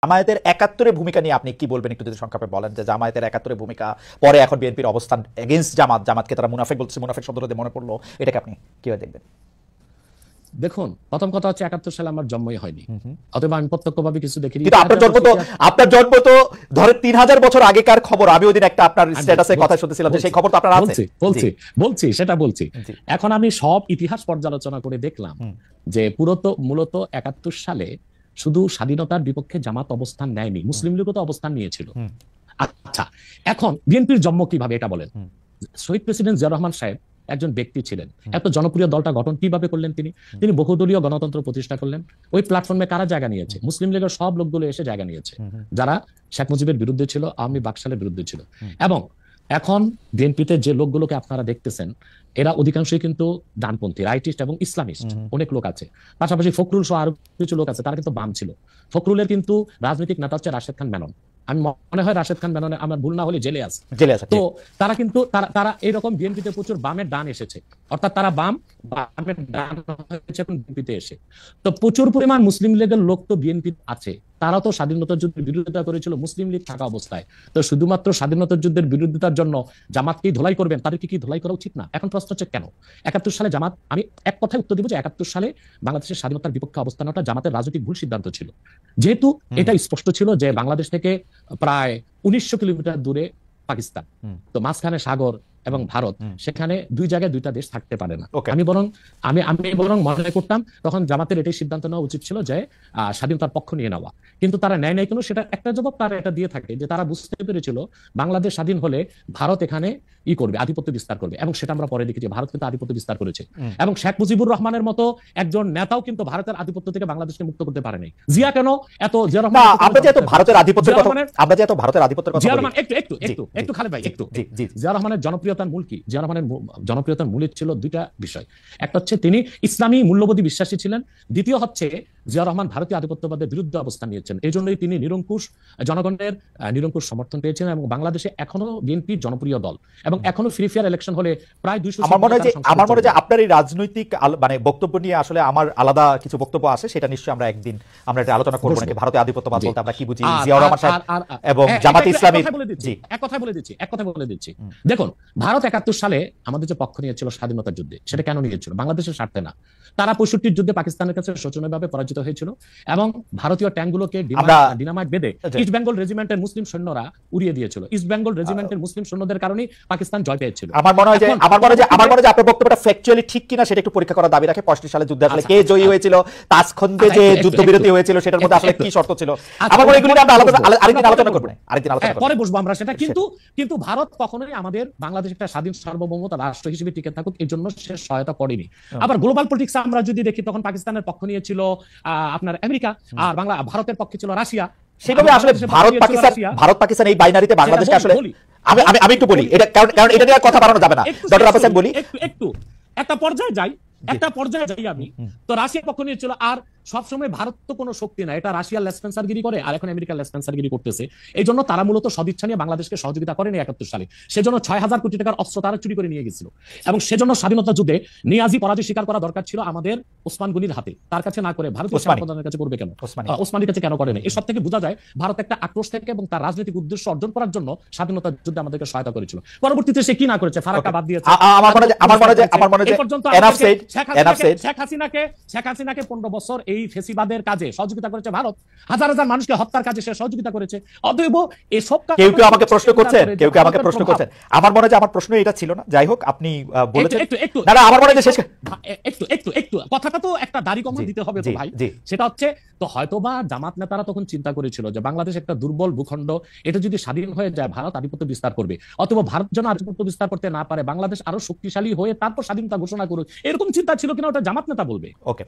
জামায়াতের একাত্তরের ভূমিকা নিয়ে আপনি কি বলবেন একটু যদি সংক্ষেপে বলেন যে জামায়াতের একাত্তরের ভূমিকা পরে এখন বিএনপির অবস্থান এগেইনস্ট জামাতকে তারা মুনাফিক বলছে, মুনাফিক শব্দটা মনে পড়লো, এটাকে আপনি কিভাবে দেখবেন? দেখুন, প্রথম কথা হচ্ছে ৭১ সালে আমার জন্মই হয়নি, অতএব আমি প্রত্যক্ষভাবে কিছু দেখিনি। কিন্তু আপনার জন্ম তো ধরেন ৩০০০ বছর আগেকার খবর। আমি ওই দিন একটা আপনার স্ট্যাটাসে কথা শুনতেছিলাম যে সেই খবর তো আপনার আছে। বলছি এখন আমি সব ইতিহাস পর্যালোচনা করে দেখলাম যে মূলত ৭১ সালে শুধু স্বাধীনতার বিপক্ষে জামাত অবস্থান নেয়নি, মুসলিম লীগও তো অবস্থান নিয়েছিল। আচ্ছা, এখন বিএনপির জন্ম কিভাবে এটা বলেন। শহীদ প্রেসিডেন্ট জিয়াউর রহমান সাহেব একজন ব্যক্তি ছিলেন। এত জনপ্রিয় দলটা গঠন কিভাবে করলেন? তিনি বহুদলীয় গণতন্ত্র প্রতিষ্ঠা করলেন। ওই প্ল্যাটফর্মে কারা জায়গা নিয়েছে? মুসলিম লীগের সব লোকগুলো এসে জায়গা নিয়েছে, যারা শেখ মুজিবের বিরুদ্ধে ছিল, আওয়ামী বাকশালের বিরুদ্ধে ছিল। এবং এখন বিএনপিতে যে লোকগুলোকে আপনারা দেখতেছেন, এরা অধিকাংশই কিন্তু ডানপন্থী, রাইটিস্ট এবং ইসলামিস্ট অনেক লোক আছে। পাশাপাশি ফখরুল সহ আরো কিছু লোক আছে, তারা কিন্তু বাম ছিল। ফখরুলের কিন্তু রাজনৈতিক নেতা হচ্ছে রাশেদ খান মেনন। আমি মনে হয় রাশেদ খান মেননে আমার ভুল না হলে জেলে আছে। তো তারা কিন্তু তারা এইরকম বিএনপিতে প্রচুর বামের ডান এসেছে, অর্থাৎ তারা বামের ডান হয়েছে এখন বিএনপিতে এসে। তো প্রচুর পরিমাণ মুসলিম লীগের লোক তো বিএনপি আছে, তারা তো স্বাধীনতা যুদ্ধের বিরোধিতা করেছিল মুসলিম লীগ থাকা অবস্থায়। তো শুধুমাত্র স্বাধীনতা যুদ্ধের বিরোধিতার জন্য জামাতকেই ধোলাই করবেন? তাদেরকে কি ধোলাই করা উচিত না? এখন প্রশ্ন হচ্ছে কেন ৭১ সালে জামাত, আমি এক কথায় উত্তর দিব যে ৭১ সালে বাংলাদেশের স্বাধীনতার বিপক্ষে অবস্থানটা জামাতের রাজনৈতিক ভুল সিদ্ধান্ত ছিল। যেহেতু এটা স্পষ্ট ছিল যে বাংলাদেশ থেকে প্রায় ১৯০০ কিলোমিটার দূরে পাকিস্তান, তো মাঝখানে সাগর এবং ভারত, সেখানে দুই জায়গায় দুইটা দেশ থাকতে পারে না। আমি বরং মনে করতাম তখন জামাতের এটাই সিদ্ধান্ত নেওয়া উচিত ছিল যে স্বাধীনতার পক্ষ নিয়ে নেওয়া। কিন্তু তারা নেয় নাই কেন? সেটা একটা জবাব তারা এটা দিয়ে থাকে যে তারা বুঝতে পেরেছিল বাংলাদেশ স্বাধীন হলে ভারত এখানে করবে, আধিপত্য বিস্তার করবে। এবং সেটা আমরা পরে দেখেছি, ভারত কিন্তু আধিপত্য বিস্তার করেছে। এবং শেখ মুজিবুর রহমানের মতো একজন নেতাও কিন্তু ভারতের আধিপত্য থেকে বাংলাদেশকে মুক্ত করতে পারে নাই। জিয়া কেন এত আমরা যে এত ভারতের আধিপত্যের কথা জিয়া রহমান একটু খালেদ ভাই একটু জিয়া রহমানের জনপ্রিয়তার মূল কি? জিয়া রহমানের জনপ্রিয়তার মূলে ছিল দুইটা বিষয়। একটা হচ্ছে তিনি ইসলামী মূল্যবোধী বিশ্বাসী ছিলেন, দ্বিতীয় হচ্ছে জিয়া রহমান ভারতীয় আধিপত্যবাদের বিরুদ্ধে অবস্থান নিয়েছেন। এই জন্যই তিনি জনগণের নিরঙ্কুশ সমর্থন পেয়েছিলেন এবং বাংলাদেশে এখনো বিএনপি জনপ্রিয় দল এবং এখনো ফ্রি ফেয়ার ইলেকশন হলে প্রায় ২০০। আমার মনে হয় যে আপনার এই রাজনৈতিক মানে বক্তব্য নিয়ে আসলে আমার আলাদা কিছু বক্তব্য আছে, সেটা নিশ্চয়ই আমরা একদিন এটা আলোচনা করব নাকি। ভারতীয় আধিপত্যবাদ বলতে আমরা কি বুঝি, জিয়াউর রহমান সাহেব এবং জামাত ইসলামী। এক কথা বলে দিচ্ছি। দেখুন, ভারত ৭১ সালে আমাদের যে পক্ষ নিয়েছিল স্বাধীনতার যুদ্ধে, সেটা কেন নিয়েছিল? বাংলাদেশের স্বার্থে না। তারা ৬৫ যুদ্ধে পাকিস্তানের কাছে শোচনীয়ভাবে পরাজিত হয়েছিল এবং ভারতীয় ট্যাঙ্কগুলোকে ডিনামাইট বেঁধে ইস্ট বেঙ্গল রেজিমেন্টের মুসলিম সৈন্যরা উড়িয়ে দিয়েছিল। ইস্ট বেঙ্গল রেজিমেন্টের মুসলিম সৈন্যদের কারণে পাকিস্তান জয় পেয়েছিল। আমার মনে হয় যে আপনার বক্তব্যটা ফ্যাকচুয়ালি ঠিক কিনা সেটা একটু পরীক্ষা করার দাবি রাখে। ৬৫ সালে যুদ্ধে আসলে কে জয়ী হয়েছিল, তাসখন্দে যে যুদ্ধবিরতি হয়েছিল সেটার মধ্যে আসলে কি শর্ত ছিল, আমার মনে হয় এগুলো আমরা আরেকদিন আলোচনা করব, পরে বসবো আমরা সেটা। কিন্তু ভারত কখনোই আমাদের বাংলাদেশ একটা স্বাধীন সার্বভৌমত্ব রাষ্ট্র হিসেবে টিকে থাকুক এই জন্য সে সহায়তা করেনি। আবার গ্লোবাল পলিটিক্স আমরা যদি দেখি, তখন পাকিস্তানের পক্ষ নিয়েছিল আপনার আমেরিকা, আর ভারতের পক্ষে ছিল রাশিয়া। সেভাবে আসলে ভারত পাকিস্তান এই বাইনারিতে বাংলাদেশকে আসলে আমি একটু বলি, এটা কারণ এটা নিয়ে কথা বাড়ানো যাবে না। ডক্টর আব্বাস বলি একটু একটা পর্যায়ে যাই আমি। তো রাশিয়ার পক্ষ নিয়েছিল, আর সবসময় ভারত তো কোনো শক্তি না, এটা রাশিয়ার লেসপেন্সারগিরি করে আর এখন আমেরিকার লেসপেন্সারগিরি করতেছে। এই জন্য তারা মূলত সদিচ্ছা নিয়ে বাংলাদেশকে সহযোগিতা করেনি ৭১ সালে। সেজন্য ৬,০০০ কোটি টাকার অস্ত্র তারা চুরি করে নিয়ে গেছিল এবং সেজন্য স্বাধীনতা যুদ্ধে নিয়াজি পরাজয় স্বীকার করা দরকার ছিল আমাদের ওসমান গনির হাতে, তার কাছে না করে ভারতীয় সেনাপ্রধানের কাছে করবে কেন? ওসমানীর কাছে কেন করে না? এসব থেকে বোঝা যায় ভারত একটা আক্রোশ থেকে এবং তার রাজনৈতিক উদ্দেশ্য অর্জন করার জন্য স্বাধীনতা যুদ্ধে আমাদেরকে সহায়তা করেছিল। পরবর্তীতে সে কি না করেছে? ফারাক্কা বাদ দিয়েছে। শেখ হাসিনাকে ১৫ বছর এই ফেসিবাদের কাজে সহযোগিতা করেছে ভারত, হাজার হাজার মানুষকে হত্যার কাজে সে সহযোগিতা করেছে। অতএব এসব কেউ আমাকে প্রশ্ন করছেন, আমার মনে হয় আমার প্রশ্ন এটা ছিল না। যাই হোক, আপনি বলেছেন আমার মনে হয় একটু কথাটা তো একটা দাড়ি কমা দিতে হবে তো ভাই। সেটা হচ্ছে, তো হয়তোবা জামাত নেতারা তখন চিন্তা করেছিল যে বাংলাদেশ একটা দুর্বল ভূখণ্ড, এটা যদি স্বাধীন হয়ে যায় ভারত আধিপত্য বিস্তার করবে, অথবা ভারত যেন আধিপত্য বিস্তার করতে না পারে, বাংলাদেশ আরো শক্তিশালী হয়ে তারপর স্বাধীনতা ঘোষণা করুক, এরকম চিন্তা ছিল কিনা ওটা জামাত নেতা বলবে। ওকে।